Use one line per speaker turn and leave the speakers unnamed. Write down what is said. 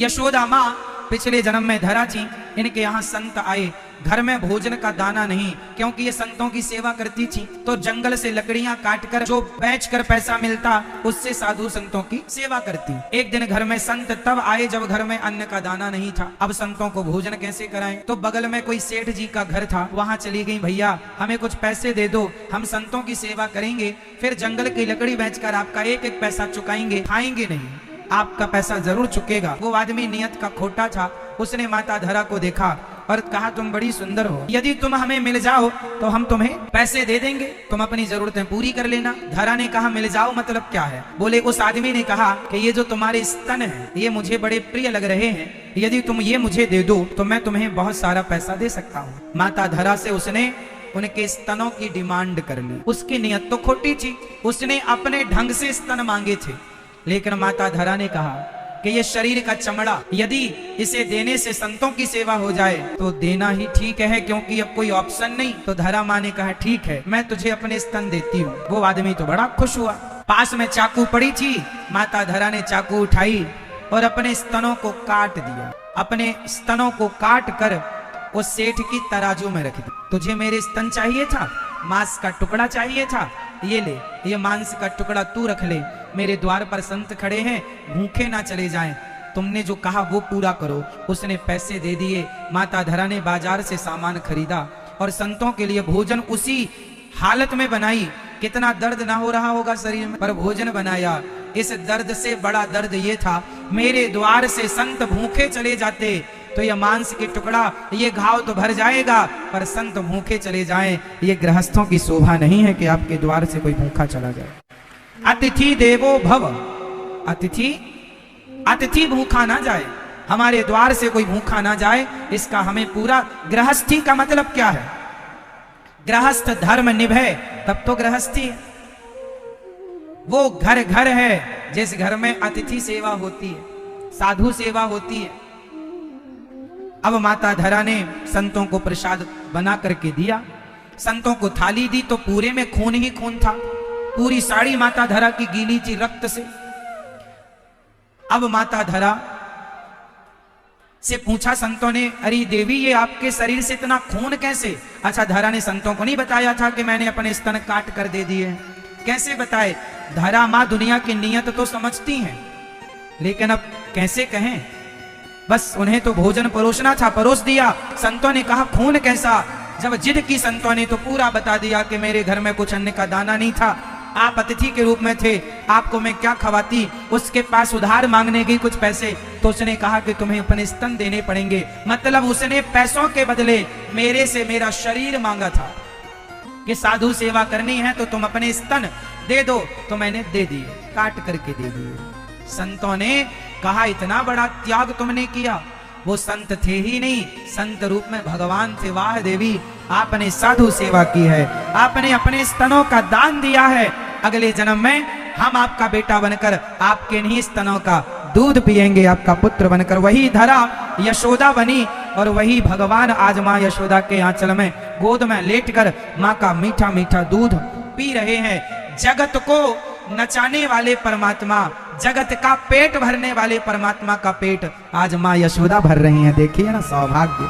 यशोदा माँ पिछले जन्म में धरा थी, इनके यहाँ संत आए, घर में भोजन का दाना नहीं, क्योंकि ये संतों की सेवा करती थी, तो जंगल से लकड़ियां काटकर जो बेचकर पैसा मिलता उससे साधु संतों की सेवा करती। एक दिन घर में संत तब आए जब घर में अन्न का दाना नहीं था। अब संतों को भोजन कैसे कराएं? तो बगल में कोई सेठ जी का घर था, वहां चली गई, भैया हमें कुछ पैसे दे दो, हम संतों की सेवा करेंगे, फिर जंगल की लकड़ी बेचकर आपका एक एक पैसा चुकाएंगे, खाएंगे नहीं, आपका पैसा जरूर चुकेगा। वो आदमी नियत का खोटा था, उसने माता धरा को देखा और कहा तुम बड़ी सुंदर हो, यदि तुम हमें मिल जाओ तो हम तुम्हें पैसे दे देंगे, तुम अपनी जरूरतें पूरी कर लेना। धरा ने कहा मिल जाओ मतलब क्या है? बोले उस आदमी ने कहा कि ये जो तुम्हारे स्तन हैं ये मुझे बड़े प्रिय लग रहे हैं, यदि तुम ये मुझे दे दो तो मैं तुम्हें बहुत सारा पैसा दे सकता हूँ। माता धरा से उसने उनके स्तनों की डिमांड कर ली। उसकी नियत तो खोटी थी, उसने अपने ढंग से स्तन मांगे थे, लेकिन माता धरा ने कहा कि ये शरीर का चमड़ा यदि इसे देने से संतों की सेवा हो जाए तो देना ही ठीक है, क्योंकि अब कोई ऑप्शन नहीं। तो धरा माँ ने कहा ठीक है, मैं तुझे अपने स्तन देती हूँ। वो आदमी तो बड़ा खुश हुआ। पास में चाकू पड़ी थी, माता धरा ने चाकू उठाई और अपने स्तनों को काट दिया। अपने स्तनों को काट कर उस सेठ की तराजू में रख दी। तुझे मेरे स्तन चाहिए था, मांस का टुकड़ा चाहिए था, ये ले, ये मांस का टुकड़ा तू रख ले, मेरे द्वार पर संत खड़े हैं, भूखे ना चले जाएं, तुमने जो कहा वो पूरा करो। उसने पैसे दे दिए। माता धरा ने बाजार से सामान खरीदा और संतों के लिए भोजन उसी हालत में बनाई। कितना दर्द ना हो रहा होगा शरीर में, पर भोजन बनाया। इस दर्द से बड़ा दर्द ये था, मेरे द्वार से संत भूखे चले जाते तो ये मांस के टुकड़ा, ये घाव तो भर जाएगा, पर संत भूखे चले जाएं, ये गृहस्थों की शोभा नहीं है कि आपके द्वार से कोई भूखा चला जाए। अतिथि देवो भव, अतिथि भूखा ना जाए, हमारे द्वार से कोई भूखा ना जाए, इसका हमें पूरा। गृहस्थी का मतलब क्या है? गृहस्थ धर्म निभे तब तो गृहस्थी है। वो घर घर है जिस घर में अतिथि सेवा होती है, साधु सेवा होती है। अब माता धरा ने संतों को प्रसाद बना करके दिया, संतों को थाली दी तो पूरे में खून ही खून था, पूरी साड़ी माता धरा की गीली थी रक्त से। अब माता धरा से पूछा संतों ने, अरे देवी ये आपके शरीर से इतना खून कैसे? अच्छा, धरा ने संतों को नहीं बताया था कि मैंने अपने स्तन काट कर दे दिए? कैसे बताए? धरा माँ दुनिया की नियत तो समझती हैं, लेकिन अब कैसे कहें? बस उन्हें तो भोजन परोसना था, परोस दिया। संतों ने कहा खून कैसा? जब जिद की संतों ने तो पूरा बता दिया कि मेरे घर में कुछ अन्न का दाना नहीं था, आप अतिथि के रूप में थे, आपको मैं क्या खवाती? उसके पास उधार मांगने गई कुछ पैसे, तो उसने कहा कि तुम्हें अपने स्तन देने पड़ेंगे। मतलब उसने पैसों के बदले मेरे से मेरा शरीर मांगा था कि साधु सेवा करनी है तो तुम अपने स्तन दे दो, तो मैंने दे दिए, काट करके दे दिए। संतों ने कहा इतना बड़ा त्याग तुमने किया? वो संत थे ही नहीं, संत रूप में भगवान थे। वाह देवी, आपने साधु सेवा की है, आपने अपने स्तनों का दान दिया है। अगले जन्म में हम आपका बेटा बनकर आपके नहीं स्तनों का दूध पिएंगे, आपका पुत्र बनकर। वही धरा यशोदा बनी और वही भगवान आज माँ यशोदा के आंचल में गोद में लेटकर माँ का मीठा मीठा दूध पी रहे हैं। जगत को नचाने वाले परमात्मा, जगत का पेट भरने वाले परमात्मा का पेट आज माँ यशोदा भर रही हैं। देखिए ना, सौभाग्य।